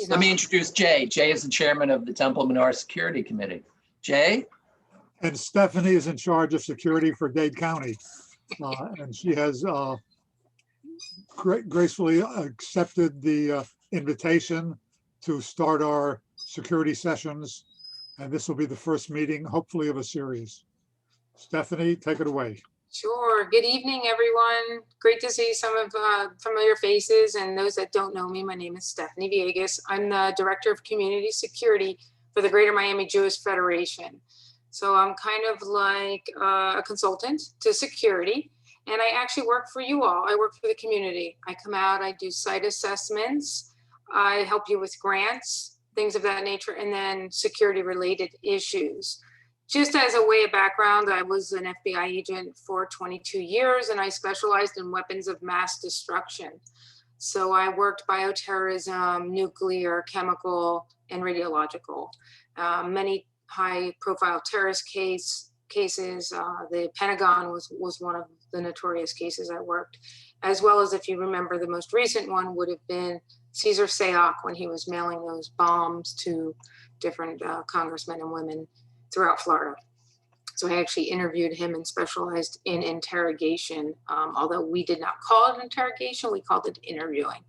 Let me introduce Jay. Jay is the chairman of the Temple Menorah Security Committee. Jay? And Stephanie is in charge of security for Dade County. And she has gracefully accepted the invitation to start our security sessions. And this will be the first meeting, hopefully, of a series. Stephanie, take it away. Sure. Good evening, everyone. Great to see some of familiar faces, and those that don't know me, my name is Stephanie Villegas. I'm the Director of Community Security for the Greater Miami Jewish Federation. So I'm kind of like a consultant to security, and I actually work for you all. I work for the community. I come out, I do site assessments, I help you with grants, things of that nature, and then security related issues. Just as a way of background, I was an FBI agent for 22 years, and I specialized in weapons of mass destruction. So I worked bioterrorism, nuclear, chemical, and radiological. Many high-profile terrorist cases. The Pentagon was one of the notorious cases I worked, as well as, if you remember, the most recent one would have been Cesar Sayoc, when he was mailing those bombs to different congressmen and women throughout Florida. So I actually interviewed him and specialized in interrogation. Although we did not call it interrogation, we called it interviewing.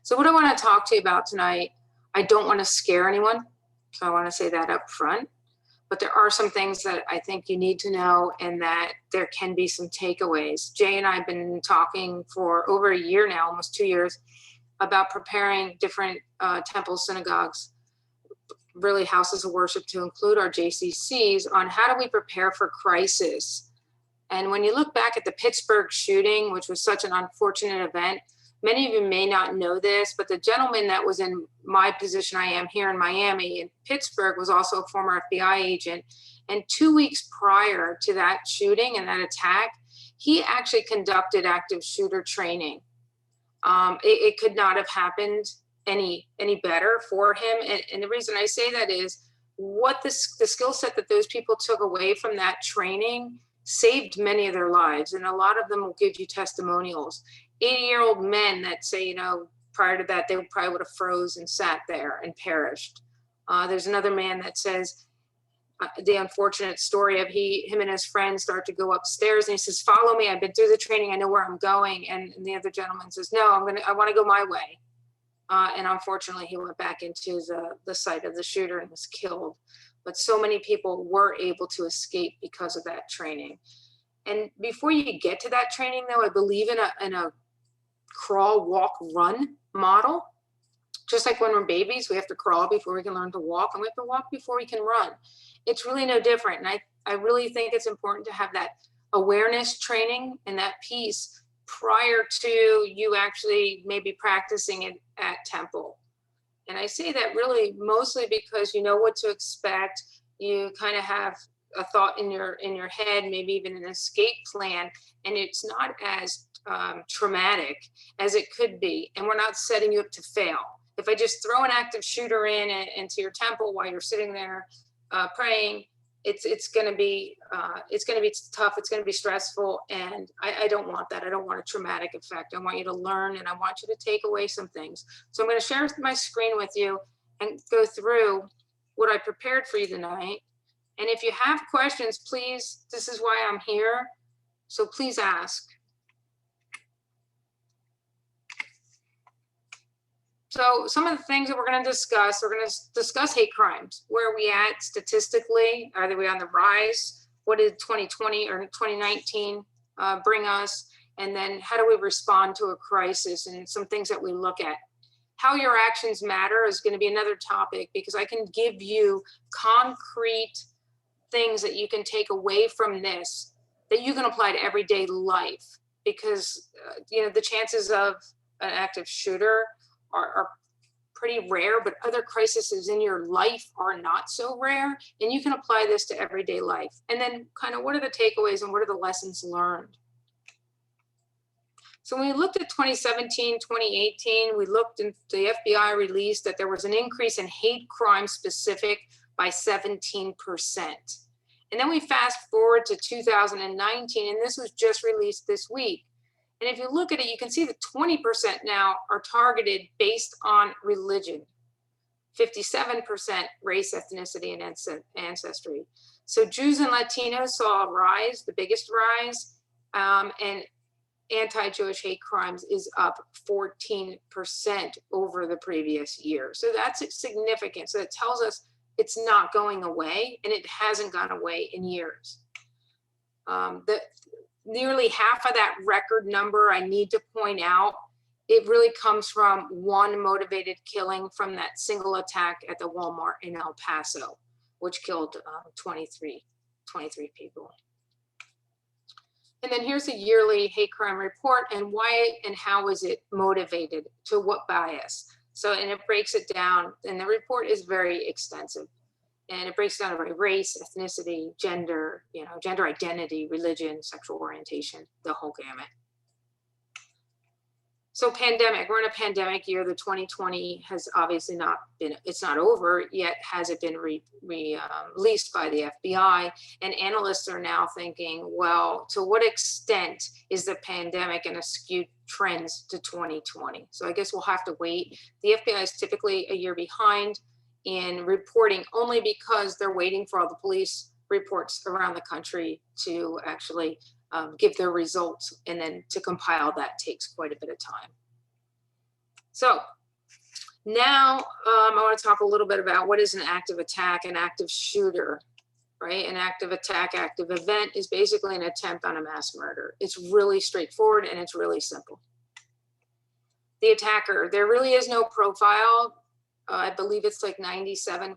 So what I want to talk to you about tonight, I don't want to scare anyone. So I want to say that up front, but there are some things that I think you need to know, and that there can be some takeaways. Jay and I have been talking for over a year now, almost 2 years, about preparing different temples, synagogues, really houses of worship, to include our JCCs, on how do we prepare for crisis. And when you look back at the Pittsburgh shooting, which was such an unfortunate event, many of you may not know this, but the gentleman that was in my position I am here in Miami, in Pittsburgh, was also a former FBI agent. And 2 weeks prior to that shooting and that attack, he actually conducted active shooter training. It could not have happened any better for him. And the reason I say that is what the skill set that those people took away from that training saved many of their lives. And a lot of them will give you testimonials. 80-year-old men that say, prior to that, they probably would have froze and sat there and perished. There's another man that says the unfortunate story of him and his friends start to go upstairs, and he says, "Follow me. I've been through the training. I know where I'm going." And the other gentleman says, "No, I want to go my way." And unfortunately, he went back into the site of the shooter and was killed. But so many people were able to escape because of that training. And before you get to that training, though, I believe in a crawl, walk, run model. Just like when we're babies, we have to crawl before we can learn to walk, and we have to walk before we can run. It's really no different. And I really think it's important to have that awareness training and that piece prior to you actually maybe practicing it at Temple. And I say that really mostly because you know what to expect. You kind of have a thought in your head, maybe even an escape plan, and it's not as traumatic as it could be. And we're not setting you up to fail. If I just throw an active shooter into your temple while you're sitting there praying, it's going to be tough. It's going to be stressful, and I don't want that. I don't want a traumatic effect. I want you to learn, and I want you to take away some things. So I'm going to share my screen with you and go through what I prepared for you tonight. And if you have questions, please, this is why I'm here. So please ask. So some of the things that we're going to discuss hate crimes. Where are we at statistically? Are we on the rise? What did 2020 or 2019 bring us? And then how do we respond to a crisis, and some things that we look at. How your actions matter is going to be another topic, because I can give you concrete things that you can take away from this that you can apply to everyday life, because the chances of an active shooter are pretty rare, but other crises in your life are not so rare, and you can apply this to everyday life. And then kind of what are the takeaways and what are the lessons learned? So when we looked at 2017, 2018, we looked, and the FBI released that there was an increase in hate crime specific by 17%. And then we fast forward to 2019, and this was just released this week. And if you look at it, you can see that 20% now are targeted based on religion, 57% race, ethnicity, and ancestry. So Jews and Latinos saw a rise, the biggest rise, and anti-Jewish hate crimes is up 14% over the previous year. So that's significant. So it tells us it's not going away, and it hasn't gone away in years. Nearly half of that record number, I need to point out, it really comes from one motivated killing from that single attack at the Walmart in El Paso, which killed 23 people. And then here's a yearly hate crime report, and why and how is it motivated, to what bias. So, and it breaks it down, and the report is very extensive. And it breaks down by race, ethnicity, gender, gender identity, religion, sexual orientation, the whole gamut. So pandemic, we're in a pandemic year. The 2020 has obviously not been, it's not over yet. Has it been released by the FBI? And analysts are now thinking, well, to what extent is the pandemic going to skew trends to 2020? So I guess we'll have to wait. The FBI is typically a year behind in reporting, only because they're waiting for all the police reports around the country to actually give their results, and then to compile that takes quite a bit of time. So now I want to talk a little bit about what is an active attack, an active shooter, right? An active attack, active event is basically an attempt on a mass murder. It's really straightforward and it's really simple. The attacker, there really is no profile. I believe it's like 97%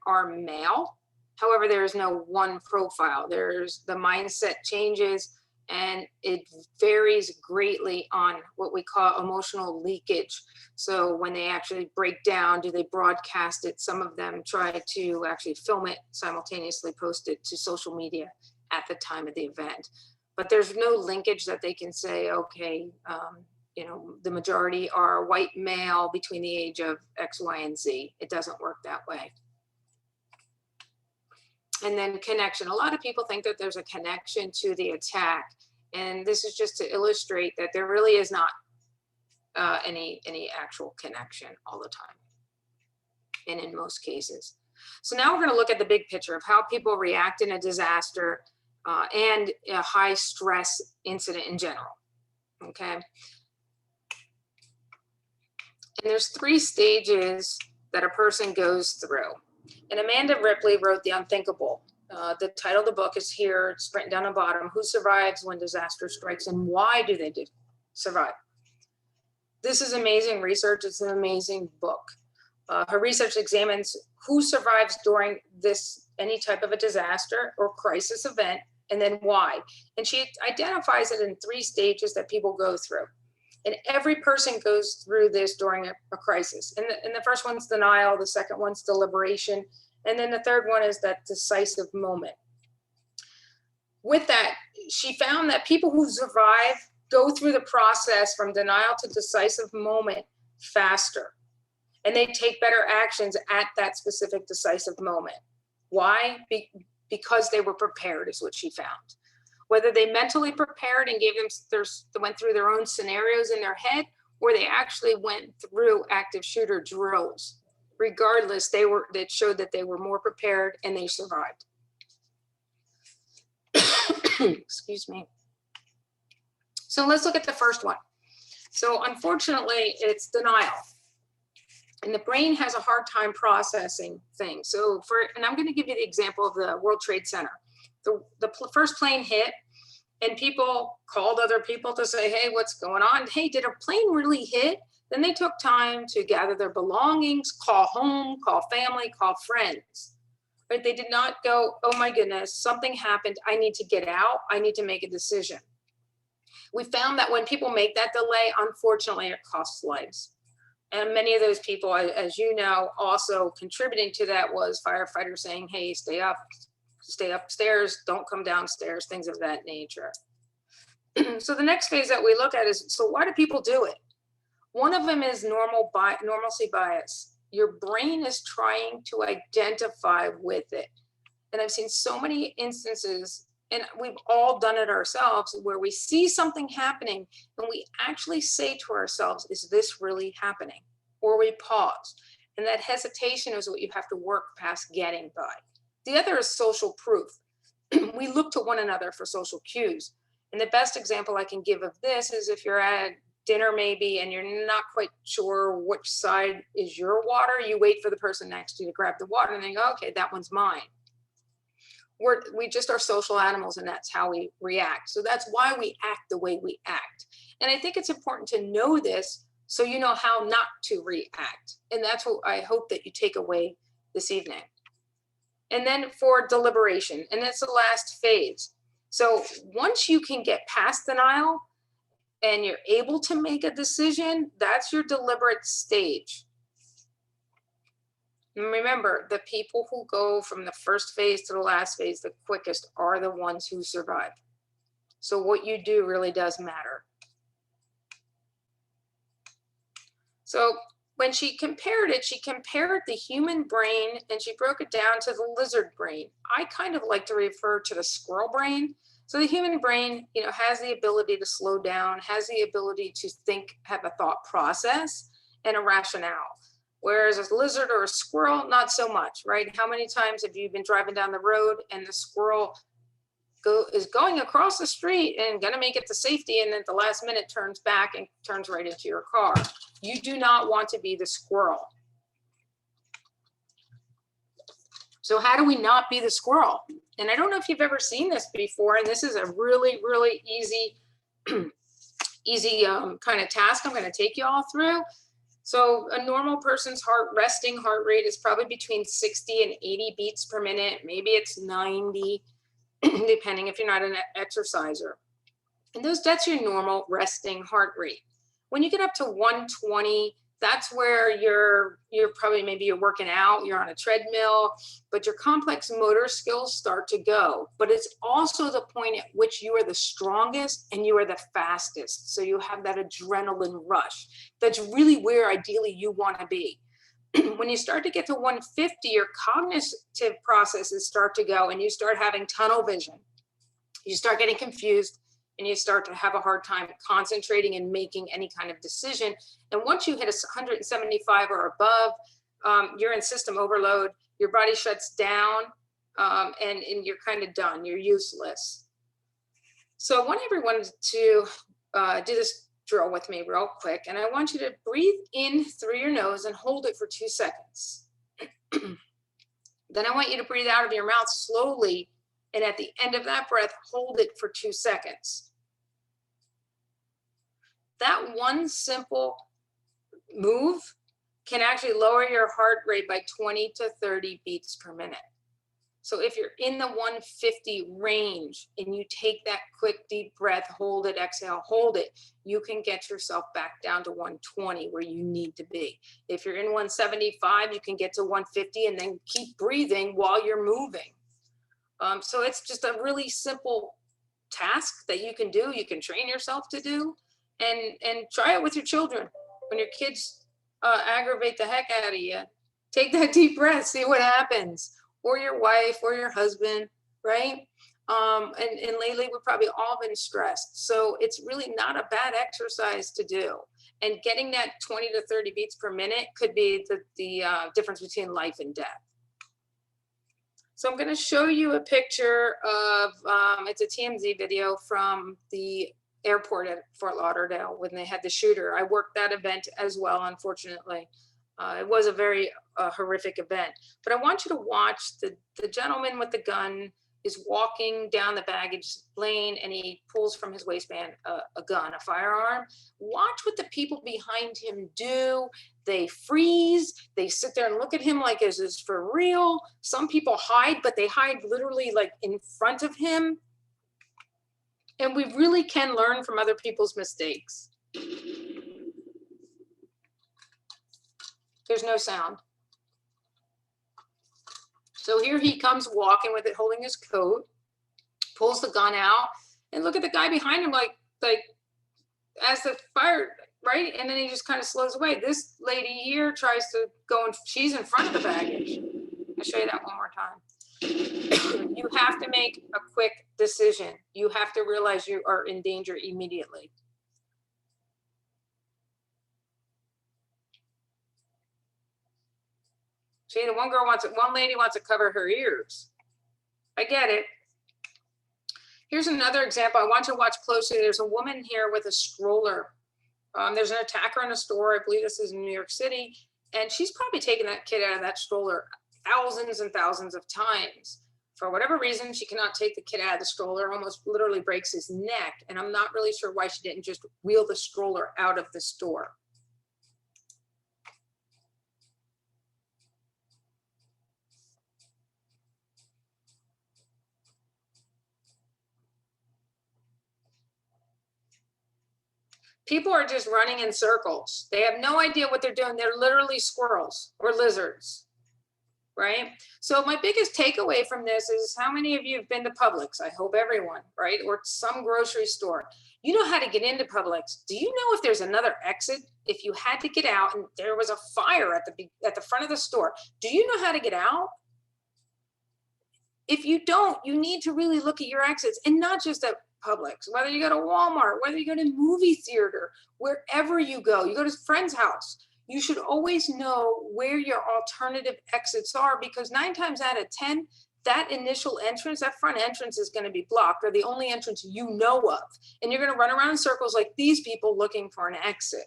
are male. However, there is no one profile. There's the mindset changes, and it varies greatly on what we call emotional leakage. So when they actually break down, do they broadcast it? Some of them try to actually film it, simultaneously post it to social media at the time of the event. But there's no linkage that they can say, okay, the majority are white male between the age of X, Y, and Z. It doesn't work that way. And then connection. A lot of people think that there's a connection to the attack. And this is just to illustrate that there really is not any actual connection all the time, and in most cases. So now we're going to look at the big picture of how people react in a disaster and a high stress incident in general. Okay. And there's 3 stages that a person goes through. And Amanda Ripley wrote The Unthinkable. The title of the book is here. It's written down on the bottom. Who survives when disaster strikes, and why do they survive? This is amazing research. It's an amazing book. Her research examines who survives during any type of a disaster or crisis event, and then why. And she identifies it in 3 stages that people go through. And every person goes through this during a crisis. And the first one's denial, the second one's deliberation, and then the third one is that decisive moment. With that, she found that people who survive go through the process from denial to decisive moment faster. And they take better actions at that specific decisive moment. Why? Because they were prepared, is what she found. Whether they mentally prepared and went through their own scenarios in their head, or they actually went through active shooter drills. Regardless, that showed that they were more prepared and they survived. Excuse me. So let's look at the first one. So unfortunately, it's denial. And the brain has a hard time processing things. So and I'm going to give you the example of the World Trade Center. The first plane hit, and people called other people to say, hey, what's going on? Hey, did a plane really hit? Then they took time to gather their belongings, call home, call family, call friends. But they did not go, oh my goodness, something happened. I need to get out. I need to make a decision. We found that when people make that delay, unfortunately, it costs lives. And many of those people, as you know, also contributing to that was firefighters saying, hey, stay upstairs, don't come downstairs, things of that nature. So the next phase that we look at is, so why do people do it? One of them is normalcy bias. Your brain is trying to identify with it. And I've seen so many instances and we've all done it ourselves, where we see something happening and we actually say to ourselves, is this really happening? Or we pause. And that hesitation is what you have to work past getting by. The other is social proof. We look to one another for social cues. And the best example I can give of this is if you're at dinner maybe and you're not quite sure which side is your water, you wait for the person next to you to grab the water and then go, okay, that one's mine. We just are social animals, and that's how we react. So that's why we act the way we act. And I think it's important to know this so you know how not to react. And that's what I hope that you take away this evening. And then for deliberation, and that's the last phase. So once you can get past denial and you're able to make a decision, that's your deliberate stage. And remember, the people who go from the first phase to the last phase the quickest are the ones who survive. So what you do really does matter. So when she compared it, she compared the human brain and she broke it down to the lizard brain. I kind of like to refer to the squirrel brain. So the human brain, has the ability to slow down, has the ability to think, have a thought process and a rationale. Whereas a lizard or a squirrel, not so much, right? How many times have you been driving down the road and the squirrel is going across the street and gonna make it to safety, and then at the last minute turns back and turns right into your car? You do not want to be the squirrel. So how do we not be the squirrel? And I don't know if you've ever seen this before, and this is a really, really easy, kind of task I'm gonna take you all through. So a normal person's resting heart rate is probably between 60 and 80 beats per minute. Maybe it's 90, depending if you're not an exerciser. And that's your normal resting heart rate. When you get up to 120, that's where you're probably, maybe you're working out, you're on a treadmill, but your complex motor skills start to go. But it's also the point at which you are the strongest and you are the fastest. So you have that adrenaline rush. That's really where ideally you want to be. When you start to get to 150, your cognitive processes start to go and you start having tunnel vision. You start getting confused and you start to have a hard time concentrating and making any kind of decision. And once you hit 175 or above, you're in system overload, your body shuts down, and you're kind of done, you're useless. So I want everyone to do this drill with me real quick. And I want you to breathe in through your nose and hold it for 2 seconds. Then I want you to breathe out of your mouth slowly. And at the end of that breath, hold it for 2 seconds. That one simple move can actually lower your heart rate by 20 to 30 beats per minute. So if you're in the 150 range and you take that quick deep breath, hold it, exhale, hold it, you can get yourself back down to 120 where you need to be. If you're in 175, you can get to 150 and then keep breathing while you're moving. So it's just a really simple task that you can do. You can train yourself to do, and try it with your children. When your kids aggravate the heck out of you, take that deep breath, see what happens. Or your wife or your husband, right? And lately we've probably all been stressed. So it's really not a bad exercise to do. And getting that 20 to 30 beats per minute could be the difference between life and death. So I'm gonna show you a picture of, it's a TMZ video from the airport at Fort Lauderdale when they had the shooter. I worked that event as well, unfortunately. It was a very horrific event, but I want you to watch the gentleman with the gun is walking down the baggage lane and he pulls from his waistband a gun, a firearm. Watch what the people behind him do. They freeze, they sit there and look at him like, is this for real? Some people hide, but they hide literally like in front of him. And we really can learn from other people's mistakes. There's no sound. So here he comes walking with it, holding his coat, pulls the gun out, and look at the guy behind him, like as the fire, right? And then he just kind of slows away. This lady here tries to go, and she's in front of the baggage. I'll show you that one more time. You have to make a quick decision. You have to realize you are in danger immediately. See, the one lady wants to cover her ears. I get it. Here's another example. I want you to watch closely. There's a woman here with a stroller. There's an attacker in a store. I believe this is in New York City. And she's probably taken that kid out of that stroller thousands and thousands of times. For whatever reason, she cannot take the kid out of the stroller, almost literally breaks his neck. And I'm not really sure why she didn't just wheel the stroller out of the store. People are just running in circles. They have no idea what they're doing. They're literally squirrels or lizards, right? So my biggest takeaway from this is how many of you have been to Publix? I hope everyone, right? Or some grocery store. You know how to get into Publix. Do you know if there's another exit? If you had to get out and there was a fire at the front of the store, do you know how to get out? If you don't, you need to really look at your exits, and not just at Publix, whether you go to Walmart, whether you go to movie theater, wherever you go to a friend's house, you should always know where your alternative exits are, because 9 times out of 10, that initial entrance, that front entrance is going to be blocked, or the only entrance you know of. And you're going to run around in circles like these people looking for an exit.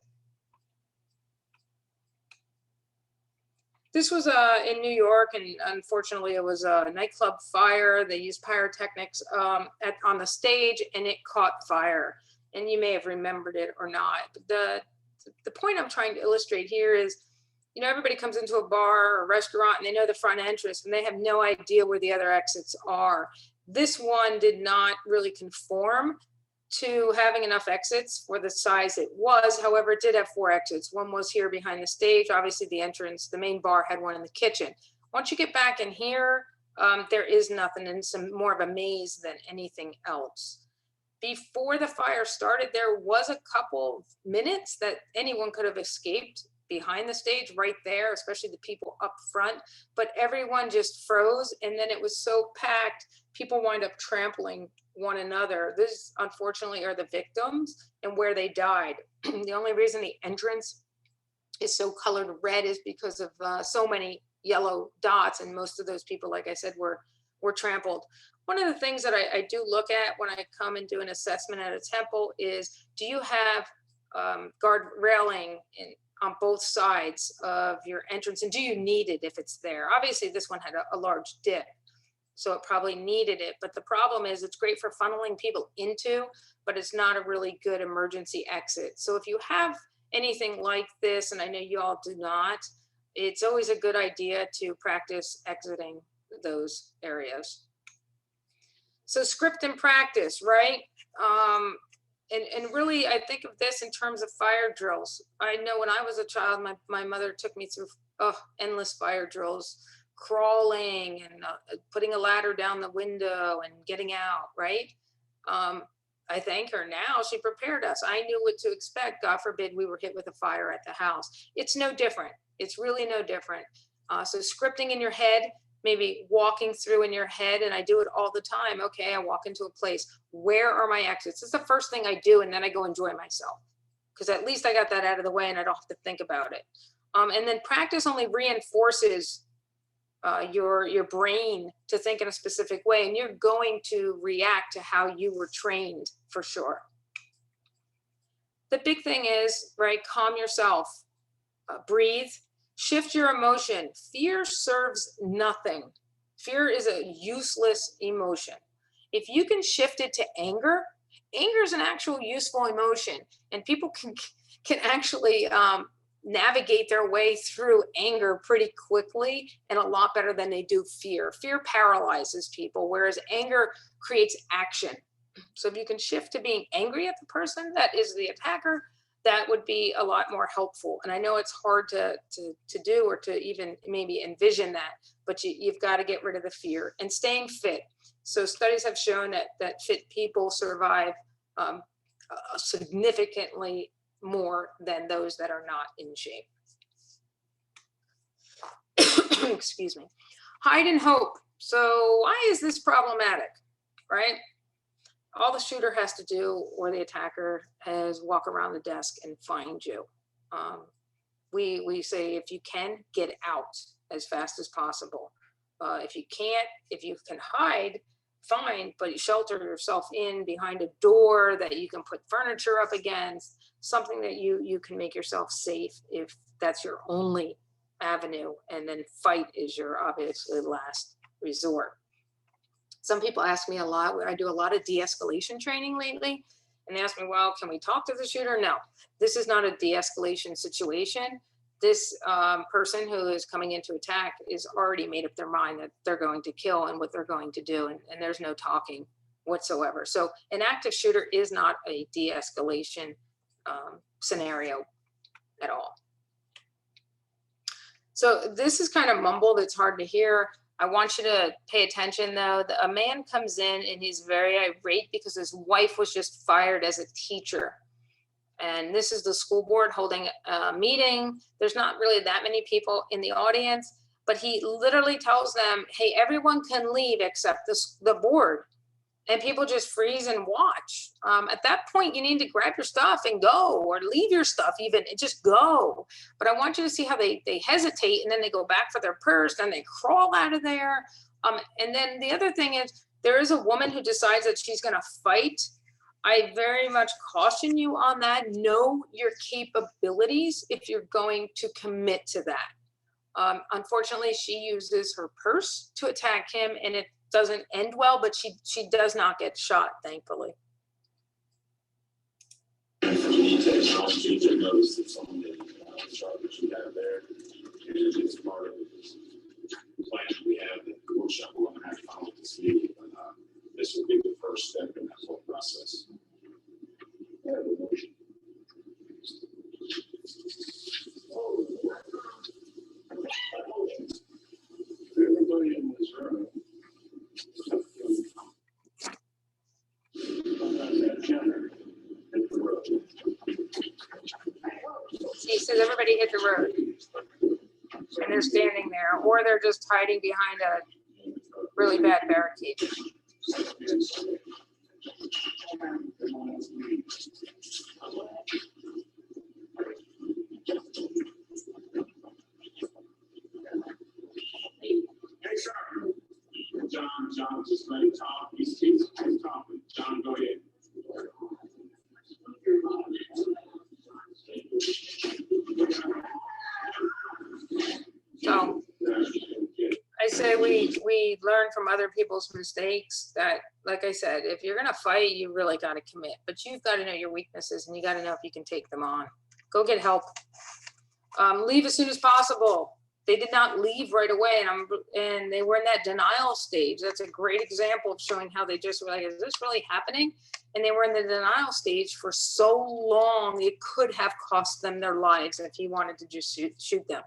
This was in New York, and unfortunately it was a nightclub fire. They used pyrotechnics on the stage, and it caught fire. And you may have remembered it or not. But the point I'm trying to illustrate here is, you know, everybody comes into a bar or a restaurant and they know the front entrance and they have no idea where the other exits are. This one did not really conform to having enough exits for the size it was. However, it did have 4 exits. One was here behind the stage. Obviously the entrance, the main bar had one in the kitchen. Once you get back in here, there is nothing, and it's more of a maze than anything else. Before the fire started, there was a couple minutes that anyone could have escaped behind the stage right there, especially the people up front, but everyone just froze, and then it was so packed, people wind up trampling one another. This, unfortunately, are the victims and where they died. The only reason the entrance is so colored red is because of so many yellow dots, and most of those people, like I said, were trampled. One of the things that I do look at when I come and do an assessment at a temple is, do you have guard railing on both sides of your entrance, and do you need it if it's there? Obviously, this one had a large dip, so it probably needed it. But the problem is, it's great for funneling people into, but it's not a really good emergency exit. So if you have anything like this, and I know you all do not, it's always a good idea to practice exiting those areas. So script and practice, right? And really, I think of this in terms of fire drills. I know when I was a child, my mother took me through endless fire drills, crawling and putting a ladder down the window and getting out, right? I thank her now. She prepared us. I knew what to expect. God forbid we were hit with a fire at the house. It's no different. It's really no different. So scripting in your head, maybe walking through in your head, and I do it all the time. Okay, I walk into a place. Where are my exits? It's the first thing I do, and then I go enjoy myself, because at least I got that out of the way and I don't have to think about it. And then practice only reinforces your brain to think in a specific way, and you're going to react to how you were trained, for sure. The big thing is, right, calm yourself, breathe, shift your emotion. Fear serves nothing. Fear is a useless emotion. If you can shift it to anger, anger is an actual useful emotion, and people can actually navigate their way through anger pretty quickly and a lot better than they do fear. Fear paralyzes people, whereas anger creates action. So if you can shift to being angry at the person that is the attacker, that would be a lot more helpful. And I know it's hard to do, or to even maybe envision that, but you've got to get rid of the fear. And staying fit. So studies have shown that fit people survive significantly more than those that are not in shape. Excuse me. Hide and hope. So why is this problematic, right? All the shooter has to do, or the attacker, is walk around the desk and find you. We say, if you can, get out as fast as possible. If you can't, if you can hide, fine, but you shelter yourself in behind a door that you can put furniture up against, something that you can make yourself safe if that's your only avenue, and then fight is your obviously last resort. Some people ask me a lot, I do a lot of de-escalation training lately, and they ask me, well, can we talk to the shooter? No, this is not a de-escalation situation. This person who is coming in to attack is already made up their mind that they're going to kill and what they're going to do, and there's no talking whatsoever. So an active shooter is not a de-escalation scenario at all. So this is kind of mumbled, it's hard to hear. I want you to pay attention though. A man comes in and he's very irate because his wife was just fired as a teacher. And this is the school board holding a meeting. There's not really that many people in the audience, but he literally tells them, hey, everyone can leave except the board. And people just freeze and watch. At that point, you need to grab your stuff and go, or leave your stuff even, and just go. But I want you to see how they hesitate, and then they go back for their purse, and they crawl out of there. And then the other thing is, there is a woman who decides that she's gonna fight. I very much caution you on that. Know your capabilities if you're going to commit to that. Unfortunately, she uses her purse to attack him, and it doesn't end well, but she does not get shot, thankfully. You take notice that someone did the chart that you have there, and it's part of the plan that we have, that the workshop we're going to have to follow this meeting. This will be the first step in that whole process. Everybody in this room. He says everybody hit the road, and they're standing there, or they're just hiding behind a really bad barricade. John, just let him talk. He's talking. John, go ahead. So I say we learn from other people's mistakes. That, like I said, if you're gonna fight, you really got to commit, but you've got to know your weaknesses, and you got to know if you can take them on. Go get help. Leave as soon as possible. They did not leave right away, and they were in that denial stage. That's a great example of showing how they just were like, is this really happening? And they were in the denial stage for so long, it could have cost them their lives if he wanted to just shoot them.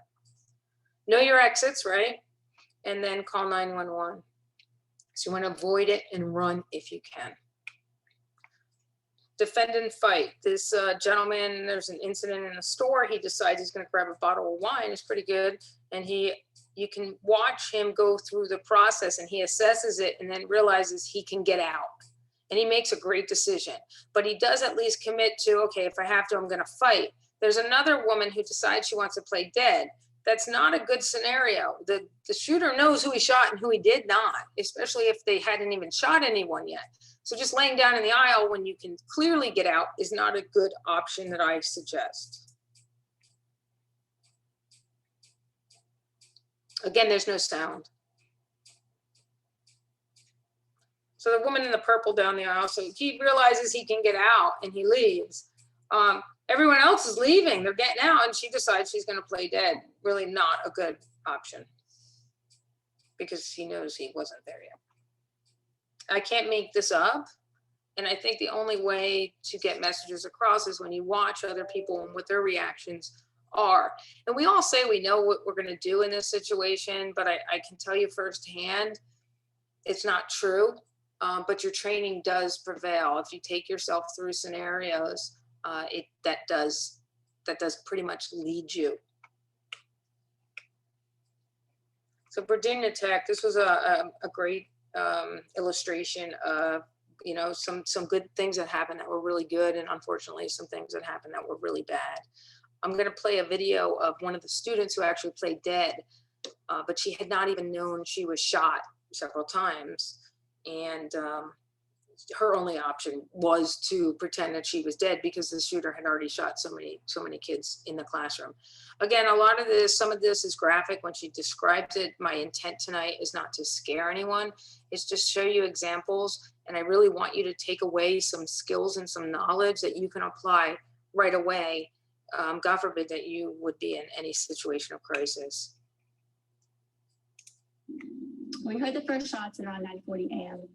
Know your exits, right? And then call 911. So you want to avoid it and run if you can. Defend and fight. This gentleman, there's an incident in a store. He decides he's going to grab a bottle of wine. It's pretty good. And you can watch him go through the process, and he assesses it and then realizes he can get out. And he makes a great decision. But he does at least commit to, okay, if I have to, I'm going to fight. There's another woman who decides she wants to play dead. That's not a good scenario. The shooter knows who he shot and who he did not, especially if they hadn't even shot anyone yet. So just laying down in the aisle when you can clearly get out is not a good option that I suggest. Again, there's no sound. So the woman in the purple down the aisle, so he realizes he can get out and he leaves. Everyone else is leaving, they're getting out, and she decides she's gonna play dead. Really not a good option because he knows he wasn't there yet. I can't make this up. And I think the only way to get messages across is when you watch other people and what their reactions are. And we all say we know what we're gonna do in this situation, but I can tell you firsthand, it's not true, but your training does prevail. If you take yourself through scenarios, that does pretty much lead you. So Virginia Tech, this was a great illustration of, you know, some good things that happened that were really good, and unfortunately some things that happened that were really bad. I'm going to play a video of one of the students who actually played dead, but she had not even known she was shot several times, and her only option was to pretend that she was dead because the shooter had already shot so many kids in the classroom. Again, a lot of this, some of this is graphic when she describes it. My intent tonight is not to scare anyone, it's just show you examples. And I really want you to take away some skills and some knowledge that you can apply right away. God forbid that you would be in any situation of crisis. We heard the first shots at around 9:40 a.m.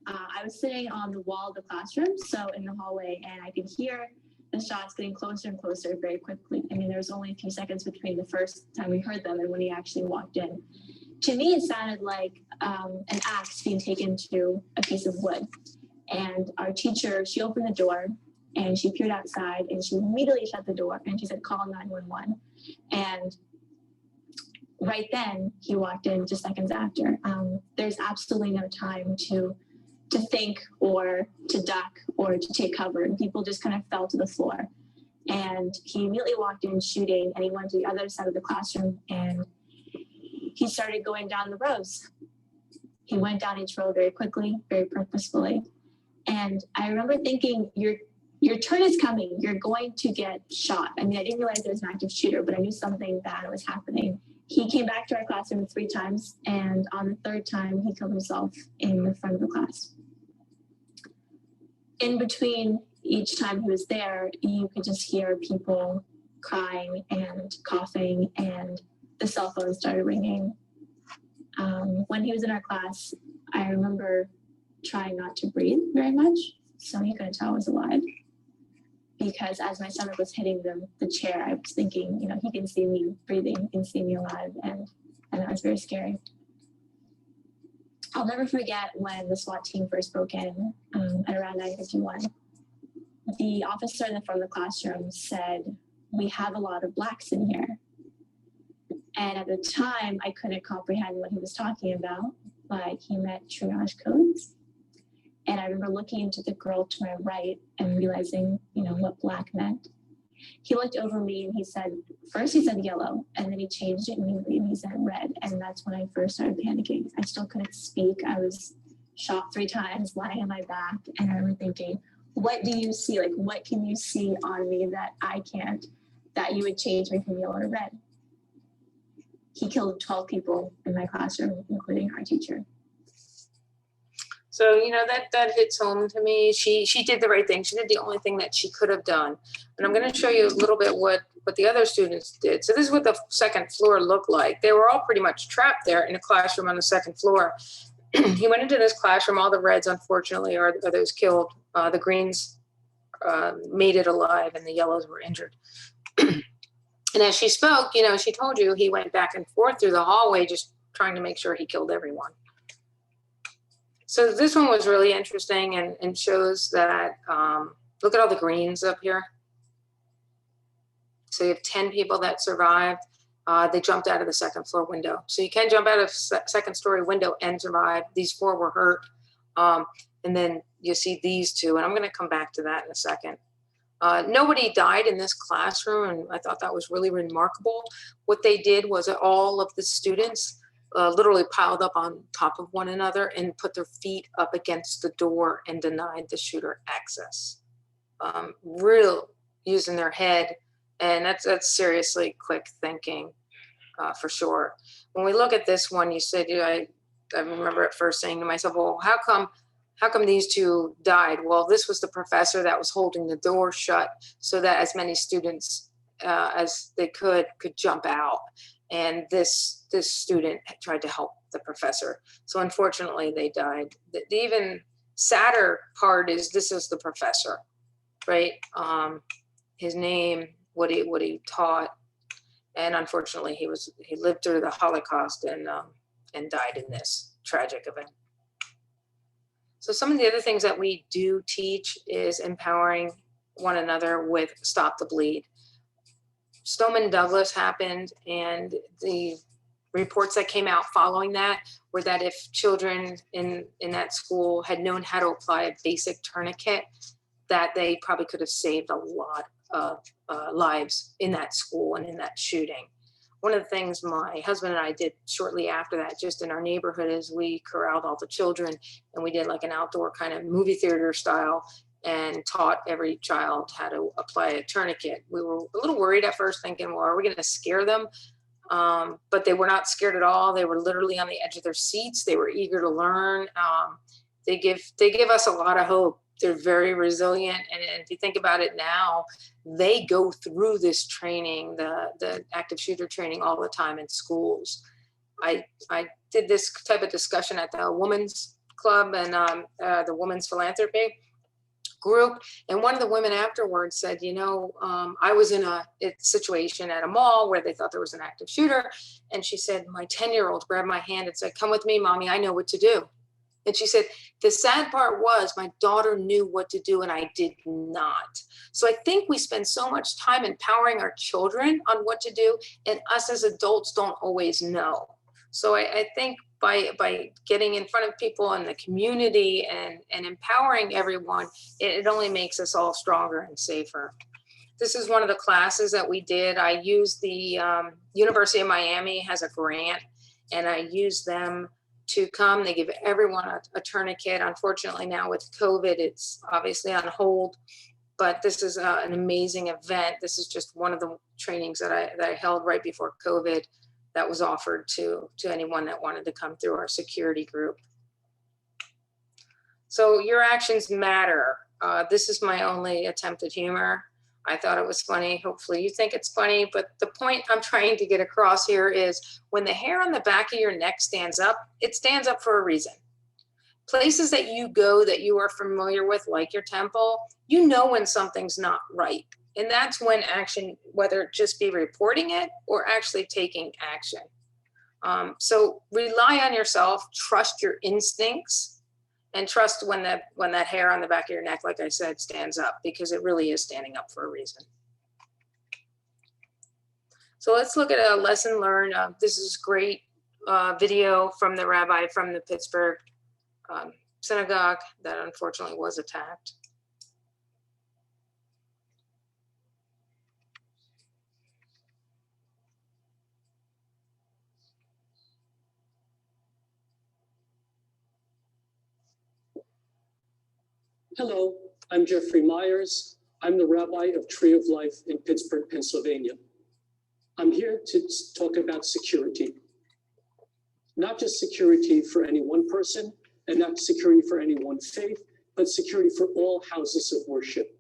I was sitting on the wall of the classroom, so in the hallway, and I could hear the shots getting closer and closer very quickly. I mean, there was only a few seconds between the first time we heard them and when he actually walked in. To me, it sounded like an axe being taken to a piece of wood. And our teacher, she opened the door and she peered outside and she immediately shut the door and she said, "Call 911. And right then he walked in just seconds after. There's absolutely no time to think or to duck or to take cover, and people just kind of fell to the floor. And he immediately walked in shooting, and he went to the other side of the classroom and he started going down the rows. He went down each row very quickly, very purposefully. And I remember thinking, your turn is coming. You're going to get shot. I mean, I didn't realize there was an active shooter, but I knew something bad was happening. He came back to our classroom 3 times, and on the 3rd time, he killed himself in the front of the class. In between each time he was there, you could just hear people crying and coughing, and the cell phone started ringing. When he was in our class, I remember trying not to breathe very much, so he couldn't tell I was alive. Because as my stomach was hitting the chair, I was thinking, you know, he can see me breathing, he can see me alive, and that was very scary. I'll never forget when the SWAT team first broke in at around 9:51. The officer in the front of the classroom said, "We have a lot of Blacks in here." And at the time, I couldn't comprehend what he was talking about, but he meant triage codes. And I remember looking into the girl to my right and realizing, you know, what Black meant. He looked over me and he said, first he said yellow, and then he changed it immediately and he said red. And that's when I first started panicking. I still couldn't speak. I was shot 3 times, lying on my back. And I remember thinking, what do you see? Like, what can you see on me that I can't, that you would change me from yellow to red? He killed 12 people in my classroom, including our teacher. So, you know, that hits home to me. She did the right thing. She did the only thing that she could have done. And I'm going to show you a little bit what the other students did. So this is what the 2nd floor looked like. They were all pretty much trapped there in a classroom on the 2nd floor. He went into this classroom. All the reds, unfortunately, are those killed. The greens made it alive, and the yellows were injured. And as she spoke, you know, she told you he went back and forth through the hallway just trying to make sure he killed everyone. So this one was really interesting and shows that, look at all the greens up here. So you have 10 people that survived. They jumped out of the 2nd floor window. So you can jump out of 2nd story window and survive. These 4 were hurt. And then you see these 2, and I'm gonna come back to that in a second. Nobody died in this classroom, and I thought that was really remarkable. What they did was that all of the students literally piled up on top of one another and put their feet up against the door and denied the shooter access. Real using their head, and that's seriously quick thinking for sure. When we look at this one, you said, I remember at first saying to myself, well, how come these 2 died? Well, this was the professor that was holding the door shut so that as many students as they could jump out. And this student tried to help the professor. So unfortunately they died. The even sadder part is this is the professor, right? His name, what he taught. And unfortunately he lived through the Holocaust and died in this tragic event. So some of the other things that we do teach is empowering one another with Stop the Bleed. Stoneman Douglas happened, and the reports that came out following that were that if children in that school had known how to apply a basic tourniquet, that they probably could have saved a lot of lives in that school and in that shooting. One of the things my husband and I did shortly after that, just in our neighborhood, is we corralled all the children and we did like an outdoor kind of movie theater style and taught every child how to apply a tourniquet. We were a little worried at first, thinking, well, are we going to scare them? But they were not scared at all. They were literally on the edge of their seats. They were eager to learn. They give us a lot of hope. They're very resilient. And if you think about it now, they go through this training, the active shooter training, all the time in schools. I did this type of discussion at the Women's Club and the Women's Philanthropy group. And one of the women afterwards said, I was in a situation at a mall where they thought there was an active shooter. And she said, my 10-year-old grabbed my hand and said, come with me, mommy, I know what to do. And she said, the sad part was my daughter knew what to do and I did not. So I think we spend so much time empowering our children on what to do, and us as adults don't always know. So I think by getting in front of people in the community and empowering everyone, it only makes us all stronger and safer. This is one of the classes that we did. I used the University of Miami has a grant, and I used them to come. They give everyone a tourniquet. Unfortunately, now with COVID, it's obviously on hold, but this is an amazing event. This is just one of the trainings that I held right before COVID that was offered to anyone that wanted to come through our security group. So your actions matter. This is my only attempt at humor. I thought it was funny. Hopefully you think it's funny, but the point I'm trying to get across here is when the hair on the back of your neck stands up, it stands up for a reason. Places that you go that you are familiar with, like your temple, you know when something's not right. And that's when action, whether it just be reporting it or actually taking action. So rely on yourself, trust your instincts, and trust when that hair on the back of your neck, like I said, stands up, because it really is standing up for a reason. So let's look at a lesson learned. This is great video from the rabbi from the Pittsburgh synagogue that unfortunately was attacked. Hello, I'm Jeffrey Myers. I'm the rabbi of Tree of Life in Pittsburgh, Pennsylvania. I'm here to talk about security. Not just security for any one person and not security for any one faith, but security for all houses of worship.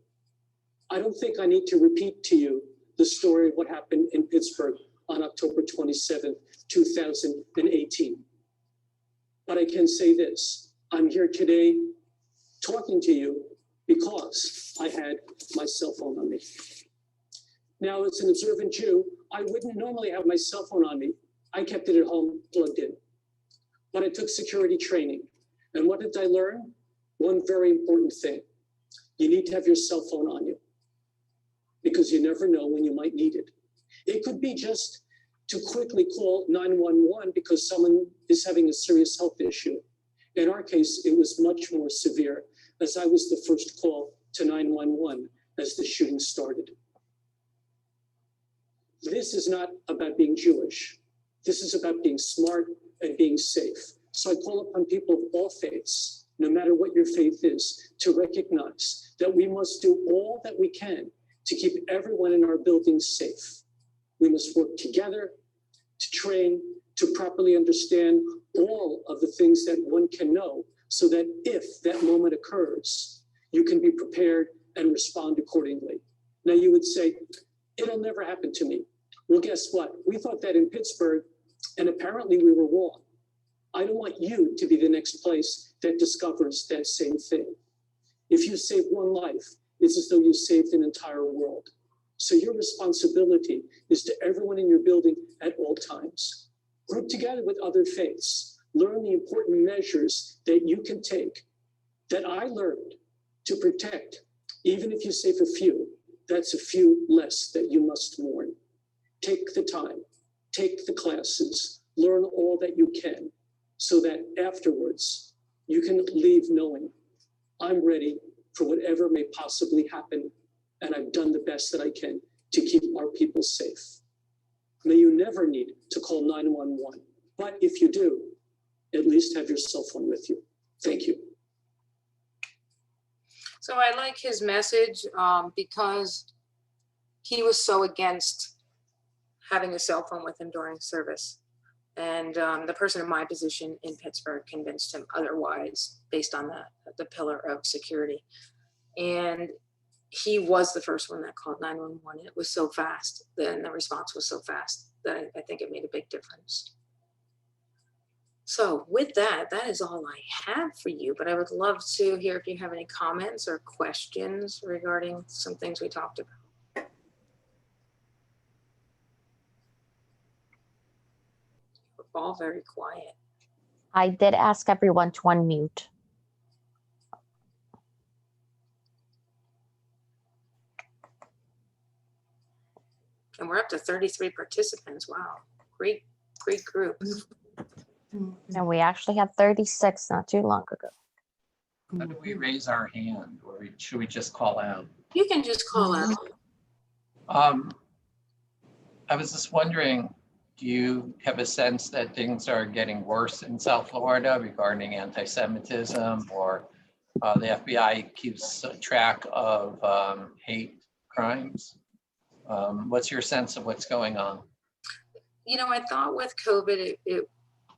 I don't think I need to repeat to you the story of what happened in Pittsburgh on October 27th, 2018. But I can say this, I'm here today talking to you because I had my cell phone on me. Now, as an observant Jew, I wouldn't normally have my cell phone on me. I kept it at home plugged in. But I took security training. And what did I learn? One very important thing. You need to have your cell phone on you because you never know when you might need it. It could be just to quickly call 911 because someone is having a serious health issue. In our case, it was much more severe, as I was the first call to 911 as the shooting started. This is not about being Jewish. This is about being smart and being safe. So I call upon people of all faiths, no matter what your faith is, to recognize that we must do all that we can to keep everyone in our buildings safe. We must work together to train, to properly understand all of the things that one can know so that if that moment occurs, you can be prepared and respond accordingly. Now you would say, it'll never happen to me. Well, guess what? We thought that in Pittsburgh, and apparently we were wrong. I don't want you to be the next place that discovers that same thing. If you save one life, it's as though you saved an entire world. So your responsibility is to everyone in your building at all times. Group together with other faiths. Learn the important measures that you can take, that I learned to protect. Even if you save a few, that's a few less that you must mourn. Take the time, take the classes, Learn all that you can so that afterwards you can leave knowing I'm ready for whatever may possibly happen, and I've done the best that I can to keep our people safe. May you never need to call 911, but if you do, at least have your cell phone with you. Thank you. So I like his message because he was so against having a cell phone with him during service. And the person in my position in Pittsburgh convinced him otherwise based on the pillar of security. And he was the first one that called 911. It was so fast, and the response was so fast that I think it made a big difference. So with that, that is all I have for you, but I would love to hear if you have any comments or questions regarding some things we talked about. We're all very quiet. I did ask everyone to unmute. And we're up to 33 participants. Wow, great group. And we actually had 36 not too long ago. How do we raise our hand, or should we just call out? You can just call out. I was just wondering, do you have a sense that things are getting worse in South Florida regarding anti-Semitism, or the FBI keeps track of hate crimes? What's your sense of what's going on? You know, I thought with COVID, it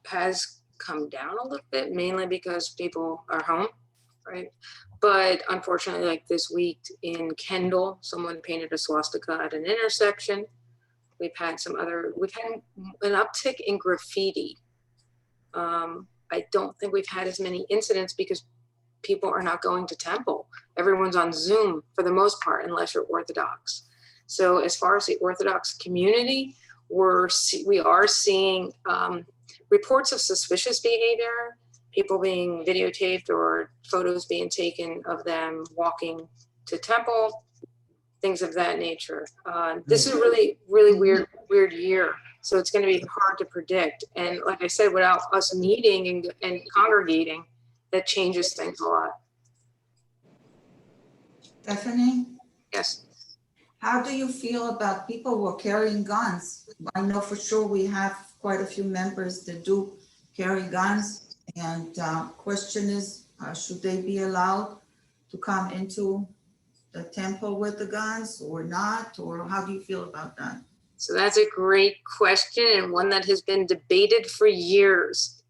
has come down a little bit, mainly because people are home, right? But unfortunately, like this week in Kendall, someone painted a swastika at an intersection. We've had an uptick in graffiti. I don't think we've had as many incidents because people are not going to temple. Everyone's on Zoom for the most part, unless you're Orthodox. So as far as the Orthodox community, we are seeing reports of suspicious behavior, people being videotaped or photos being taken of them walking to temple, things of that nature. This is a really weird year. So it's going to be hard to predict. And like I said, without us meeting and congregating, that changes things a lot. Stephanie, Yes. how do you feel about people who are carrying guns? I know for sure we have quite a few members that do carry guns. And question is, should they be allowed to come into the temple with the guns or not? Or how do you feel about that? So that's a great question, and one that has been debated for years.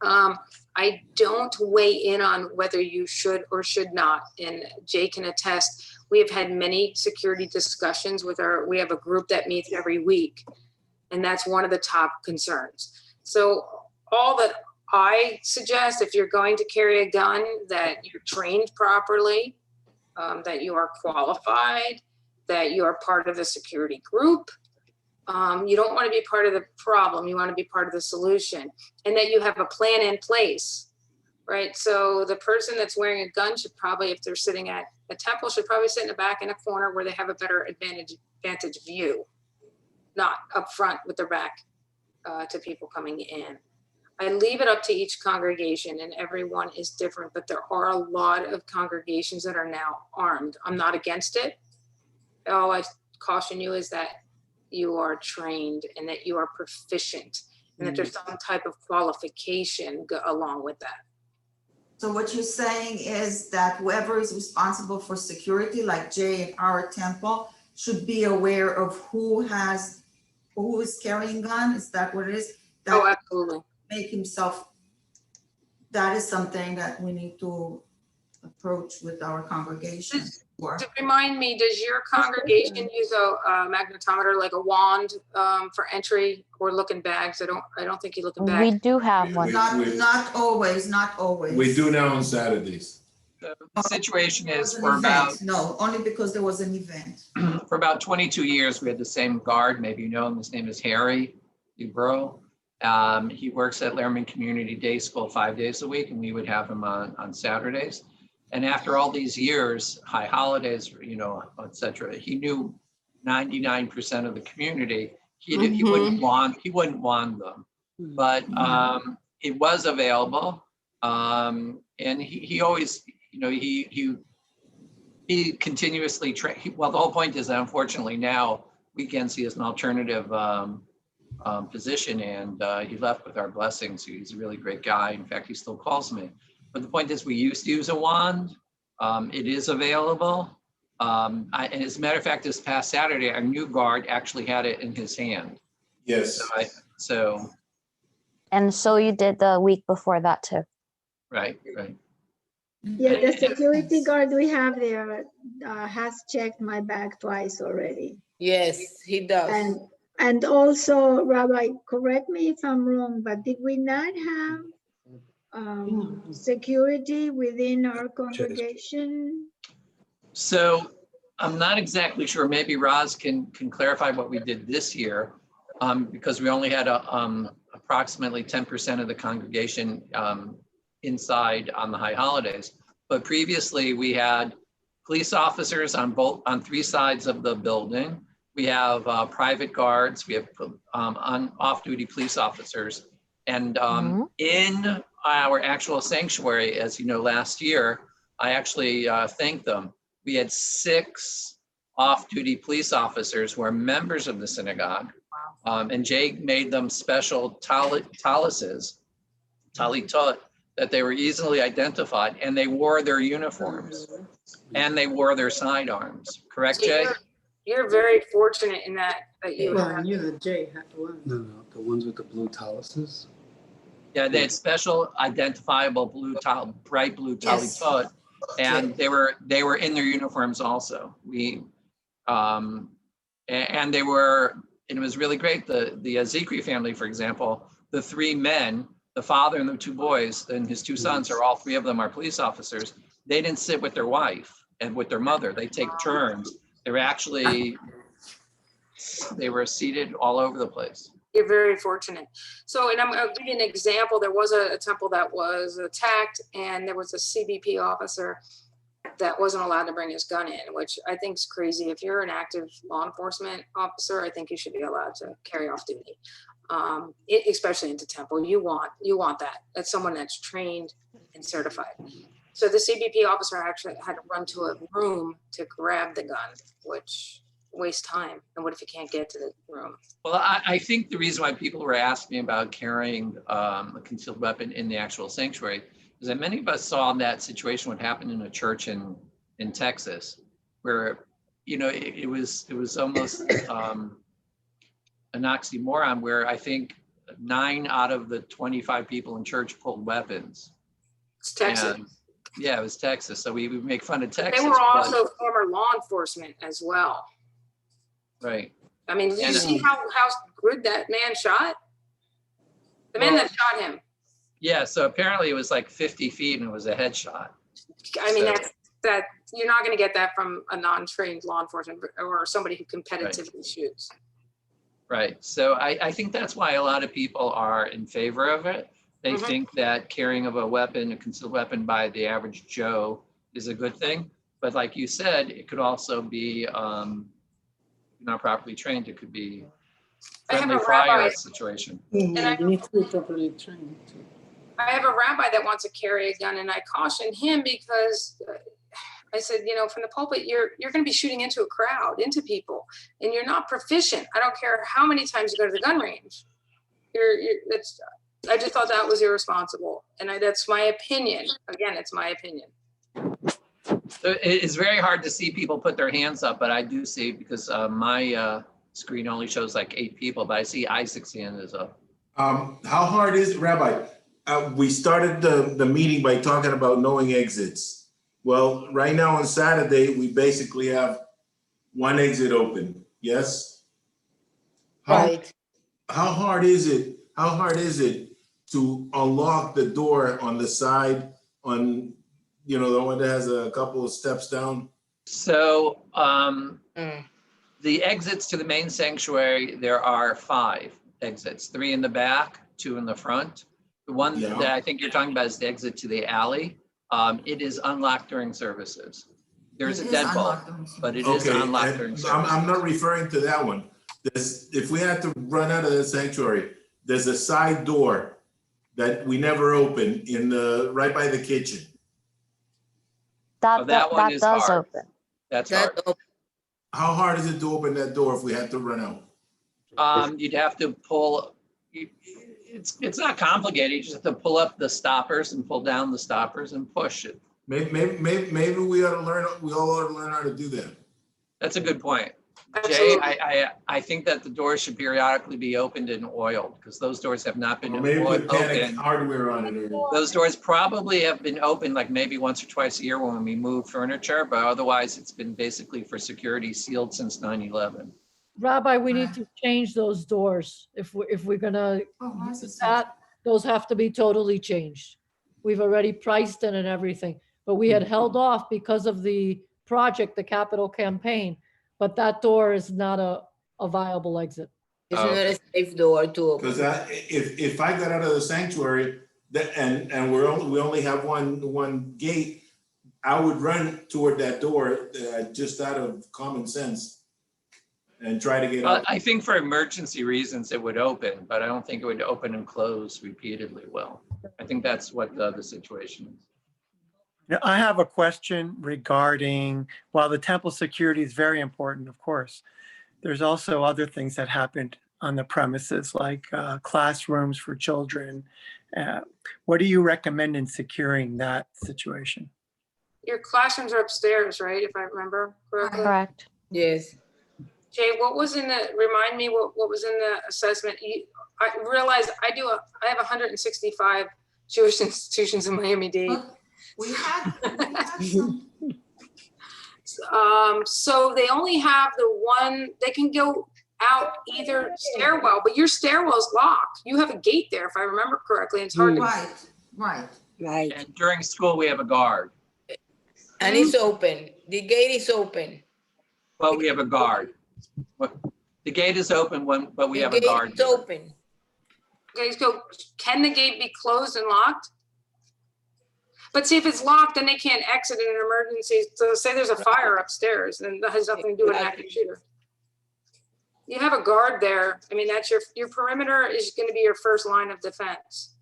I don't weigh in on whether you should or should not, and Jay can attest. We have had many security discussions we have a group that meets every week, and that's one of the top concerns. So all that I suggest, if you're going to carry a gun, that you're trained properly, that you are qualified, that you are part of the security group. You don't want to be part of the problem. You want to be part of the solution, and that you have a plan in place, right? So the person that's wearing a gun should probably, if they're sitting at a temple, should probably sit in the back in a corner where they have a better advantage view, not up front with their back to people coming in. I leave it up to each congregation, and everyone is different, but there are a lot of congregations that are now armed. I'm not against it. All I caution you is that you are trained and that you are proficient, and that there's some type of qualification along with that. So what you're saying is that whoever is responsible for security, like Jay at our temple, should be aware of who is carrying gun? Is that what it is? Oh, absolutely. Make himself, that is something that we need to approach with our congregation. To remind me, does your congregation use a magnetometer, like a wand, for entry, or look in bags? I don't think you look in bags. We do have one. Not always. We do now on Saturdays. The situation is There was an for about, event. No, only because there was an event. for about 22 years, we had the same guard. Maybe you know him. His name is Harry Dubrow. He works at Lehrman Community Day School 5 days a week, and we would have him on Saturdays. And after all these years, high holidays, et cetera, he knew 99% of the community. He wouldn't wand them. but it was available. And he always, you know, he continuously, well, the whole point is that unfortunately now weekends he has an alternative position, and he left with our blessings. He's a really great guy. In fact, he still calls me. But the point is, we used to use a wand. It is available. And as a matter of fact, this past Saturday, our new guard actually had it in his hand. Yes. So And so you did the week before that too. right. Yeah, the security guard we have there has checked my bag twice already. Yes, he does. And also, Rabbi, correct me if I'm wrong, but did we not have security within our congregation? So I'm not exactly sure. Maybe Roz can clarify what we did this year, because we only had approximately 10% of the congregation inside on the high holidays. But previously we had police officers on three sides of the building. We have private guards. We have off-duty police officers. And in our actual sanctuary, as you know, last year, I actually thanked them. We had 6 off-duty police officers who are members of the synagogue. And Jay made them special talitot, that they were easily identified, and they wore their uniforms and they wore their sidearms. Correct, So Jay? You're very fortunate in that you Well, have. you the J had one. No, the ones with the blue taluses. Yeah, they had special identifiable bright blue talitot, and they were in their uniforms also. And they were, and it was really great. The Zikri family, for example, the 3 men, the father and the 2 boys, and his 2 sons, are all 3 of them are police officers. They didn't sit with their wife and with their mother. They take turns. They were seated all over the place. You're very fortunate. So, and I'm going to give you an example. There was a temple that was attacked, and there was a CBP officer that wasn't allowed to bring his gun in, which I think is crazy. If you're an active law enforcement officer, I think you should be allowed to carry off duty, especially into temple. You want that. That's someone that's trained and certified. So the CBP officer actually had to run to a room to grab the gun, which waste time. And what if you can't get to the room? Well, I think the reason why people were asking me about carrying a concealed weapon in the actual sanctuary is that many of us saw that situation what happened in a church in Texas, where, you know, it was almost an oxymoron, where I think 9 out of the 25 people in church pulled weapons. It's Texas. And, yeah, it was Texas. So we make fun of Texas. They were also former law enforcement as well. Right. I mean, did you see how good that man shot? The man that shot him. Yeah, so apparently it was like 50 feet and it was a headshot. I mean, that you're not going to get that from a non-trained law enforcement or somebody who competitively shoots. Right. So I think that's why a lot of people are in favor of it. They think that carrying of a weapon, a concealed weapon by the average Joe is a good thing. But like you said, it could also be not properly trained. It could be friendly fire situation. You need to be properly trained too. I have a rabbi that wants to carry a gun, and I cautioned him because I said, you know, from the pulpit, you're going to be shooting into a crowd, into people, and you're not proficient. I don't care how many times you go to the gun range. I just thought that was irresponsible, and that's my opinion. Again, it's my opinion. So it's very hard to see people put their hands up, but I do see, because my screen only shows like 8 people, but I see Isaac's hand is up. How hard is it, Rabbi? We started the meeting by talking about knowing exits. Well, right now on Saturday, we basically have 1 exit open. Yes? Right. How hard is it? How hard is it to unlock the door on the side, on, you know, the one that has a couple of steps down? So the exits to the main sanctuary, there are 5 exits, 3 in the back, 2 in the front. The one that I think you're talking about is the exit to the alley. It is unlocked during services. There's a deadbolt, but it is unlocked during services. I'm not referring to that one. If we had to run out of the sanctuary, there's a side door that we never open right by the kitchen. Oh, that one is does hard. open. That's hard. How hard is it to open that door if we had to run out? You'd have to pull, it's not complicated. You just have to pull up the stoppers and pull down the stoppers and push it. Maybe we all ought to learn how to do that. That's a good point. Absolutely. Jay, I think that the doors should periodically be opened and oiled because those doors have not been Or maybe with panic opened. hardware on it. Those doors probably have been opened like maybe once or twice a year when we move furniture, but otherwise it's been basically for security sealed since 9/11. Rabbi, we need to change those doors. If we're gonna use that, those have to be totally changed. We've already priced it and everything, but we had held off because of the project, the capital campaign. But that door is not a viable exit. It's not a safe door to open. Because if I got out of the sanctuary and we only have one gate, I would run toward that door just out of common sense and try to get out. I think for emergency reasons it would open, but I don't think it would open and close repeatedly well. I think that's what the situation is. Now, I have a question regarding, while the temple security is very important, of course, there's also other things that happened on the premises, like classrooms for children. What do you recommend in securing that situation? Your classrooms are upstairs, right? If I remember correctly. Correct. Yes. Jay, what was in the, remind me what was in the assessment? I realize I have 165 Jewish institutions in Miami-Dade. We have some. So they only have the one, they can go out either stairwell, but your stairwell is locked. You have a gate there, if I remember correctly. It's hard to. Right. And during school, we have a guard. And it's open. The gate is open. Well, we have a guard. The gate is open but we have a guard. It's open. Okay, so can the gate be closed and locked? But see, if it's locked, then they can't exit in an emergency. So say there's a fire upstairs, and that has nothing to do with an active shooter. You have a guard there. I mean, that's your perimeter is going to be your first line of defense.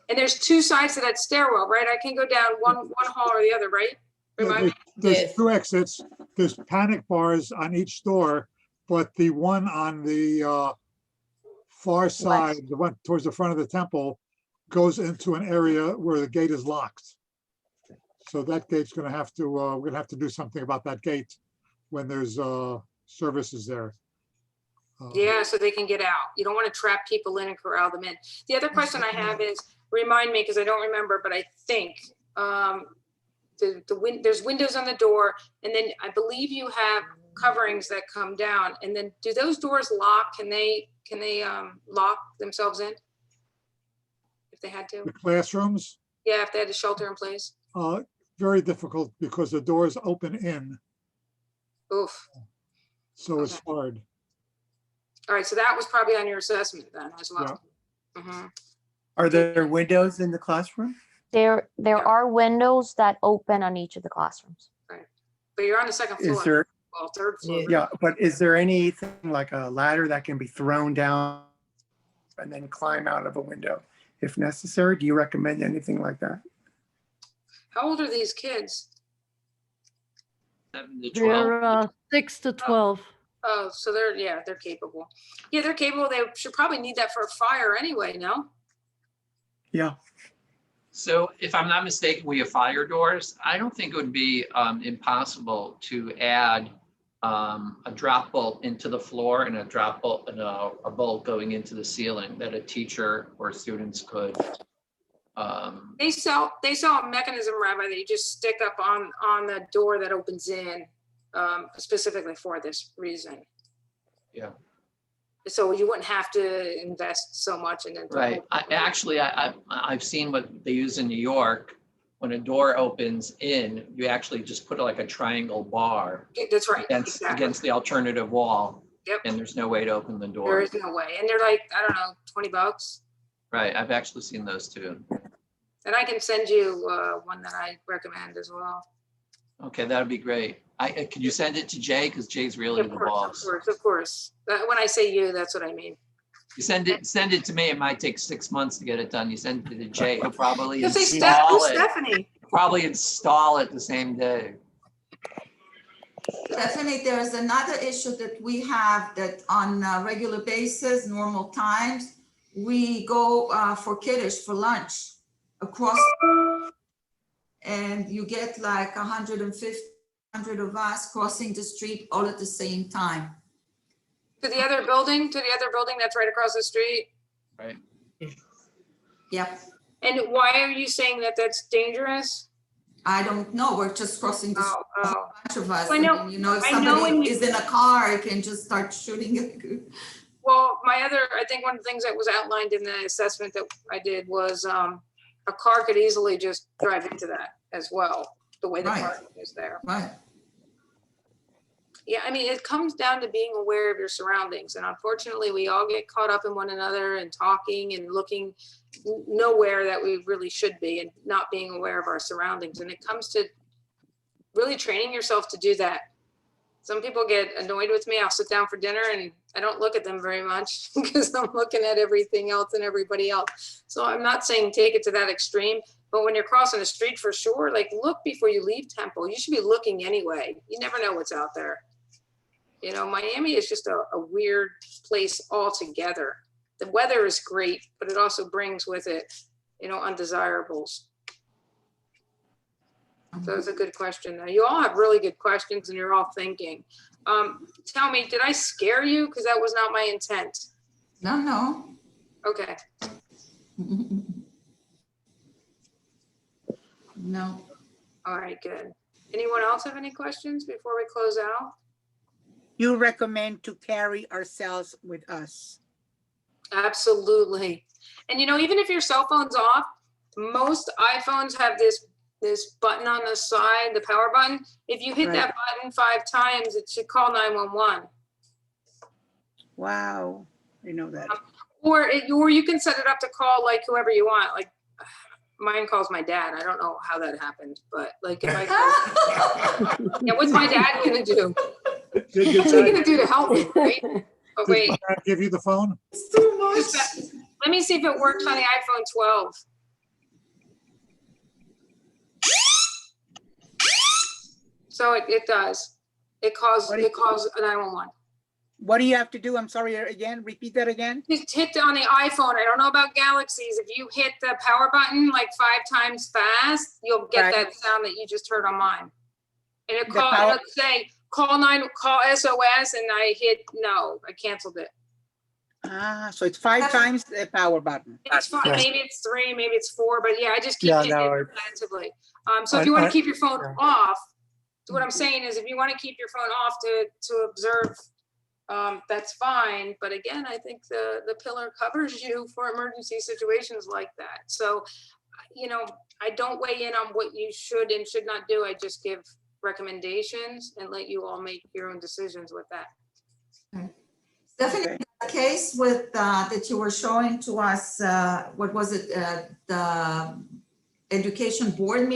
And there's two sides to that stairwell, right? I can go down one hall or the other, right? Remind me. There's two exits. There's panic bars on each door, but the one on the far side, the one towards the front of the temple, goes into an area where the gate is locked. So that gate's gonna have to, we're gonna have to do something about that gate when there's services there. Yeah, so they can get out. You don't want to trap people in and corral them in. The other question I have is, remind me, because I don't remember, but I think there's windows on the door, and then I believe you have coverings that come down. And then do those doors lock? Can they lock themselves in? If they had to? The classrooms, Yeah, if they had to shelter in place. very difficult because the doors open in, Oof. so it's hard. All right, so that was probably on your assessment then as well. Mhm. Are there windows in the classroom? There are windows that open on each of the classrooms. But you're on the second floor. Is there, Well, third floor. yeah, but is there anything like a ladder that can be thrown down and then climb out of a window if necessary? Do you recommend anything like that? How old are these kids? 7 to 12. They're 6 to 12. Oh, so they're capable. Yeah, they're capable. They should probably need that for a fire anyway, no? Yeah. So if I'm not mistaken, we have fire doors. I don't think it would be impossible to add a drop bolt into the floor and a drop bolt and a bolt going into the ceiling that a teacher or students could. They sell a mechanism, Rabbi, that you just stick up on the door that opens in, specifically for this reason. Yeah. So you wouldn't have to invest so much in it. Right. I've seen what they use in New York. When a door opens in, you actually just put like a triangle bar. That's right. Against the alternative wall. Yep. And there's no way to open the door. There is no way. And they're like, I don't know, $20. Right. I've actually seen those too. And I can send you one that I recommend as well. Okay, that would be great. Could you send it to Jay? Because Jay's really the boss. Of course. When I say you, that's what I mean. You send it to me. It might take 6 months to get it done. You send it to Jay. He'll probably You'll say, install "Who's it. Stephanie?" Probably install it the same day. Definitely, there's another issue that we have that on a regular basis, normal times, we go for kiddish for lunch across, and you get like 150, 100 of us crossing the street all at the same time. To the other building, that's right across the street. Right. Yep, And why are you saying that that's dangerous? I don't know, we're just crossing the street, a whole bunch of us. I know- mean, you know, if I know when somebody you- is in a car, it can just start shooting it. Well, I think one of the things that was outlined in the assessment that I did was a car could easily just drive into that as well, the way the Right. parking is there. Right. Yeah, I mean, it comes down to being aware of your surroundings. And unfortunately, we all get caught up in one another and talking and looking nowhere that we really should be and not being aware of our surroundings. And it comes to really training yourself to do that. Some people get annoyed with me. I'll sit down for dinner and I don't look at them very much because I'm looking at everything else and everybody else. So I'm not saying take it to that extreme, but when you're crossing the street for sure, like look before you leave Temple. You should be looking anyway. You never know what's out there. You know, Miami is just a weird place altogether. The weather is great, but it also brings with it, you know, undesirables. So it's a good question. Now, you all have really good questions and you're all thinking. Tell me, did I scare you? Because that was not my intent. No. Okay. No. All right, good. Anyone else have any questions before we close out? You recommend to carry ourselves with us. Absolutely. And you know, even if your cell phone's off, most iPhones have this button on the side, the power button. If you hit that button 5 times, it should call 911. Wow, I know that. Or you can set it up to call like whoever you want. Like mine calls my dad. I don't know how that happened, but like if I call, yeah, what's my dad gonna do? What's he gonna do to help me, right? Oh wait, Did Dad give you the phone? It's too much. let me see if it works on the iPhone 12. So it does. It calls 911. What do you have to do? I'm sorry, again, repeat that again. Just hit on the iPhone. I don't know about Galaxies. If you hit the power button like 5 times fast, you'll get that sound that you just heard on mine. And it'll say call SOS, and I hit no. I canceled it. Ah, so it's 5 times the power button. It's 5, maybe it's 3, maybe it's 4, but yeah, I just keep hitting it repetitively. So if you want to keep your phone off, what I'm saying is if you want to keep your phone off to observe, that's fine. But again, I think the pillar covers you for emergency situations like that. So, you know, I don't weigh in on what you should and should not do. I just give recommendations and let you all make your own decisions with that. Okay. Definitely the case with that you were showing to us, what was it, the education board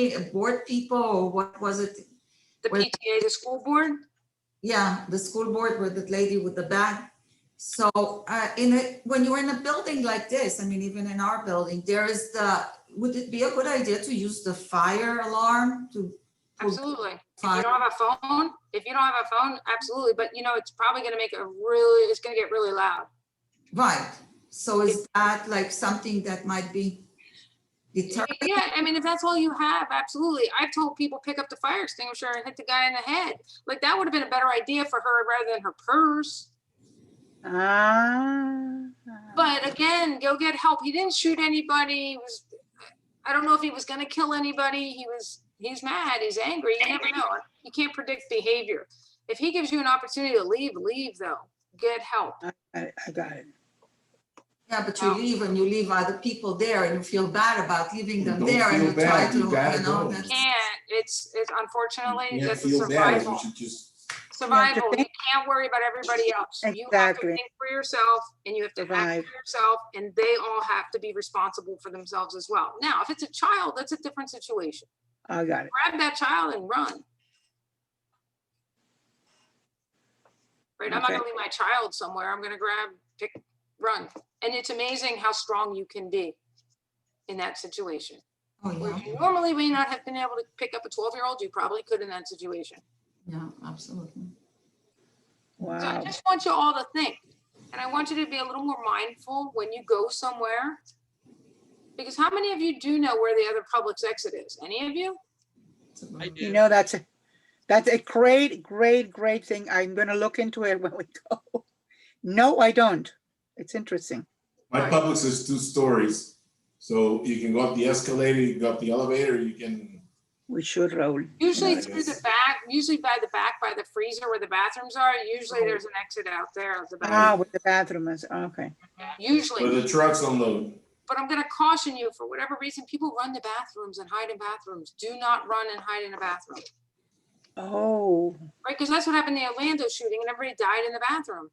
people, or what was it? The PTA, the school board? Yeah, the school board with the lady with the bag. So when you're in a building like this, I mean, even in our building, would it be a good idea to use the fire alarm to? Absolutely. If you don't have a phone, absolutely. But you know, it's probably going to make it's going to get really loud. Right. So is that like something that might be deterrent? Yeah, I mean, if that's all you have, absolutely. I've told people pick up the fire extinguisher and hit the guy in the head. Like that would have been a better idea for her rather than her purse. But again, go get help. He didn't shoot anybody. I don't know if he was going to kill anybody. He's mad. He's angry. You never know. You can't predict behavior. If he gives you an opportunity to leave though. Get help. I got it. Yeah, but you leave and you leave other people there and you feel bad about leaving them there and you feel try bad. to, You gotta you know, go. that's. Can't. It's unfortunately that's a Feel bad. survival. You should just Survival. You can't worry about everybody else. You have to think for yourself and you have to act for yourself, and they all have to be responsible for themselves as well. Now, if it's a child, that's a different situation. I got it. Grab that child and run. Right? I'm not gonna leave my child somewhere. I'm gonna pick run. And it's amazing how strong you can be in that situation. Oh, Where yeah, you normally may not have been able to pick up a 12-year-old, you probably could in that situation. yeah, absolutely. So I Wow. just want you all to think, and I want you to be a little more mindful when you go somewhere. Because how many of you do know where the other Publix exit is? Any of you? I do. You know, that's a great, great, great thing. I'm gonna look into it when we go. No, I don't. It's interesting. My Right. Publix is 2 stories, so you can go up the escalator, you can go up the elevator, you can. We should roll. Usually Yeah, I through the guess. back, usually by the back, by the freezer where the bathrooms are, usually there's an exit out there of the back. Ah, with the bathroom is, okay. Usually. Where the trucks unload. But I'm gonna caution you, for whatever reason, people run to bathrooms and hide in bathrooms. Do not run and hide in a bathroom, Oh. right? Because that's what happened in the Orlando shooting and everybody died in the bathroom.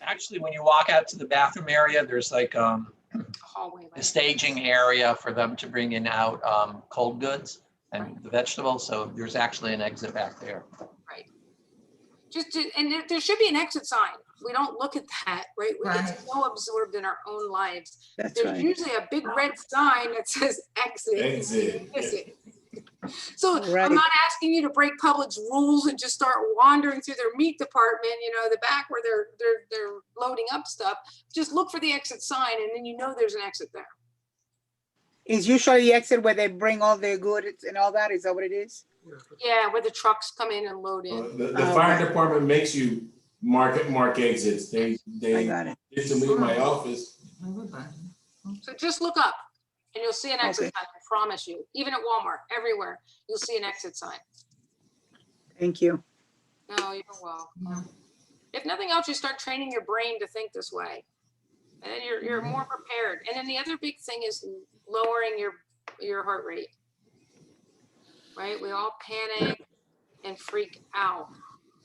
Actually, when you walk out to the bathroom area, there's like A hallway. a Like, staging area for them to bring in out cold goods and the vegetables. So there's actually an exit back there. right. And there should be an exit sign. We don't look at that, right? We get Right. so absorbed in our own lives. That's There's right. usually a big red sign that says exit. Exit. Miss it. So Right. I'm not asking you to break Publix rules and just start wandering through their meat department, you know, the back where they're loading up stuff. Just look for the exit sign and then you know there's an exit there. Is usually the exit where they bring all their goods and all that? Is that what it is? Yeah, where the trucks come in and load in. The fire department makes you mark exits. I They got it. did to me in my office. Everybody. So just look up and you'll see an exit Okay. sign, I promise you. Even at Walmart, everywhere, you'll see an exit sign. Thank you. No, you're welcome. Yeah. If nothing else, you start training your brain to think this way. And then you're more prepared. And then the other big thing is lowering your heart rate. Right? We all panic and freak out.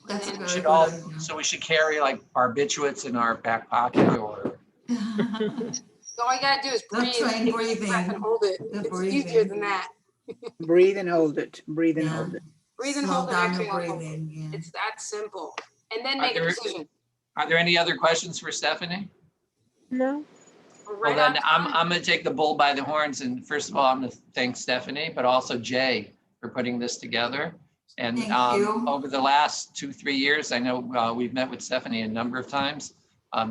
That's a And very Should good all, idea. so we should carry like barbiturates in our back pocket or all you gotta do is Don't breathe, train take a deep breathing. breath and hold it. The It's easier breathing. than that. Breathe and hold it. Breathe and Yeah. hold it. Breathe and Slow hold it, down your exhale and hold it. breathing, yeah. It's that simple. And then Are make a there- decision. are there any other questions for Stephanie? No, Well, Right then on I'm going to take the bull by the horns. And first of all, I'm going to thank Stephanie, but also Jay for putting this together. And Thank you. over the last 2-3 years, I know we've met with Stephanie a number of times.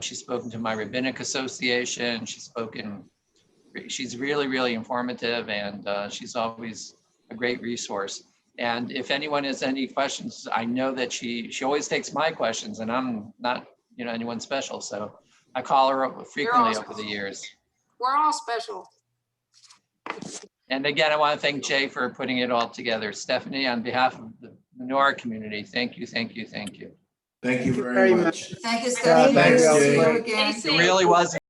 She's spoken to my rabbinic association. She's really, really informative, and she's always a great resource. And if anyone has any questions, I know that she always takes my questions, and I'm not, anyone special. So I call her up frequently over the years. We're all special. And again, I want to thank Jay for putting it all together. Stephanie, on behalf of the Menorah community, thank you, thank you, thank you. Thank you very much. Thank you, Stephanie. Thanks, See Jay. you again. Stay It safe. really was